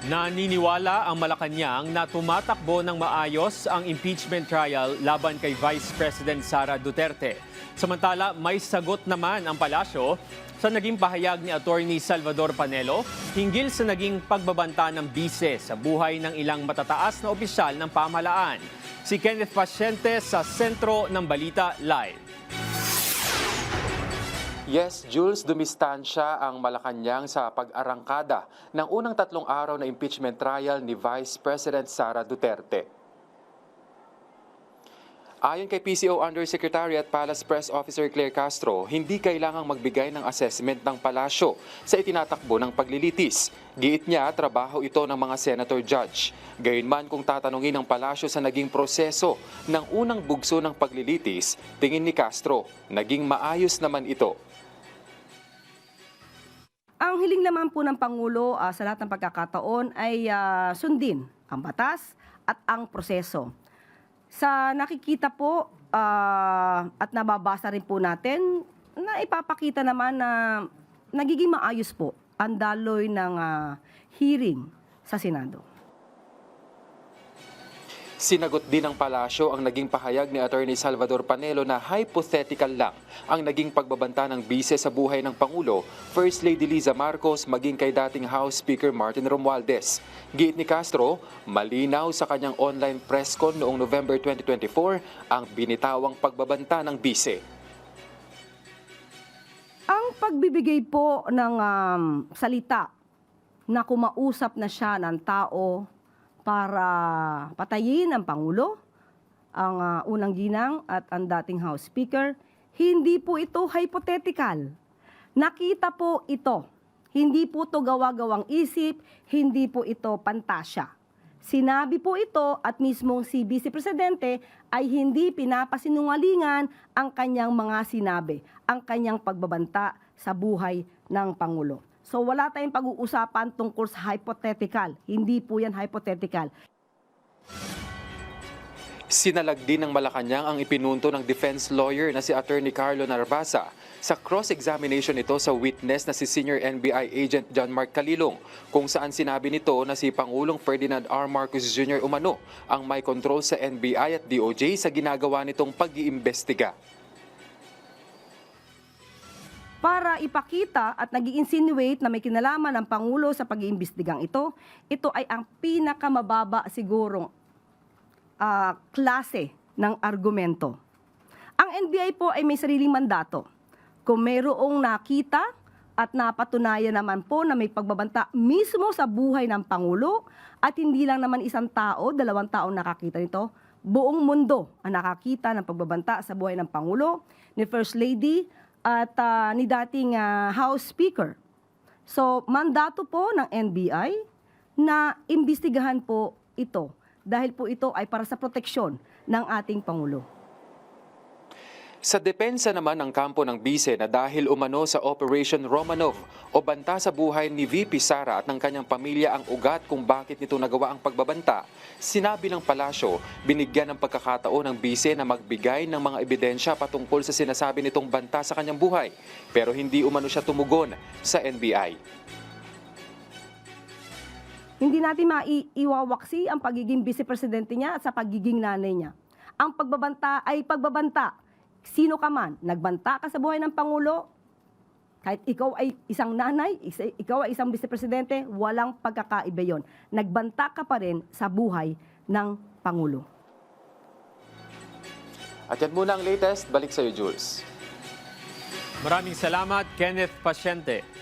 Naniniwala ang Malacanang na tumatakbo ng maayos ang impeachment trial laban kay Vice President Sara Duterte. Samantala, may sagot naman ang palasyo sa naging pahayag ni Attorney Salvador Panelo hinggil sa naging pagbabanta ng bise sa buhay ng ilang matataas na opisyal ng pamahalaan. Si Kenneth Pasyente sa Sentro ng Balita Live. Yes, Jules, dumistansya ang Malacanang sa pag-arangkada ng unang 3 araw na impeachment trial ni Vice President Sara Duterte. Ayon kay PCO Undersecretary at Palace Press Officer Claire Castro, hindi kailangang magbigay ng assessment ng palasyo sa itinatakbo ng paglilitis. Giit niya, trabaho ito ng mga senator judge. Gayunman kung tatanungin ng palasyo sa naging proseso ng unang bugso ng paglilitis, tingin ni Castro, naging maayos naman ito. Ang hiling naman po ng Pangulo sa lahat ng pagkakataon ay sundin ang batas at ang proseso. Sa nakikita po at nababasa rin po natin, na ipapakita naman na nagiging maayos po ang daloy ng hearing sa Senado. Sinagot din ng palasyo ang naging pahayag ni Attorney Salvador Panelo na hypothetical lang ang naging pagbabanta ng bise sa buhay ng Pangulo, First Lady Liza Marcos maging kay dating House Speaker Martin Romualdez. Giit ni Castro, malinaw sa kanyang online press con noong November 2024 ang binitawang pagbabanta ng bise. Ang pagbibigay po ng salita na kumausap na siya ng tao para patayin ang Pangulo, ang unang ginang at ang dating House Speaker, hindi po ito hypothetical. Nakita po ito. Hindi po ito gawa-gawang isip, hindi po ito pantasya. Sinabi po ito at mismong si Vice Presidente ay hindi pinapasinungalingan ang kanyang mga sinabi, ang kanyang pagbabanta sa buhay ng Pangulo. So wala tayong pag-uusapan tungkol sa hypothetical. Hindi po yan hypothetical. Sinalag din ng Malacanang ang ipinunto ng defense lawyer na si Attorney Carlo Narvasa sa cross-examination nito sa witness na si Senior NBI Agent John Mark Calilong, kung saan sinabi nito na si Pangulong Ferdinand R. Marcos Jr. umano ang may control sa NBI at DOJ sa ginagawa nitong pag-iimbestiga. Para ipakita at nag-i-insinuate na may kinalaman ng Pangulo sa pag-iimbestigang ito, ito ay ang pinakamababa sigurong klase ng argumento. Ang NBI po ay may sariling mandato. Kung mayroong nakita at napatunayan naman po na may pagbabanta mismo sa buhay ng Pangulo at hindi lang naman isang tao, 2 tao nakakita nito, buong mundo ang nakakita ng pagbabanta sa buhay ng Pangulo, ni First Lady, at ni dating House Speaker. So, mandato po ng NBI na imbestigahan po ito dahil po ito ay para sa proteksyon ng ating Pangulo. Sa depensa naman ng kampo ng bise na dahil umano sa Operation Romanov o banta sa buhay ni VP Sara at ng kanyang pamilya ang ugat kung bakit nito nagawa ang pagbabanta, sinabi ng palasyo, binigyan ng pagkakataon ng bise na magbigay ng mga ebidensya patungkol sa sinasabi nitong banta sa kanyang buhay, pero hindi umano siya tumugon sa NBI. Hindi natin maiwawaksi ang pagiging vice-presidente niya at sa pagiging nanay niya. Ang pagbabanta ay pagbabanta. Sino ka man, nagbanta ka sa buhay ng Pangulo, kahit ikaw ay isang nanay, ikaw ay isang vice-presidente, walang pagkakaiba yon. Nagbanta ka pa rin sa buhay ng Pangulo. At yan muna ang latest. Balik sa iyo, Jules. Maraming salamat, Kenneth Pasyente.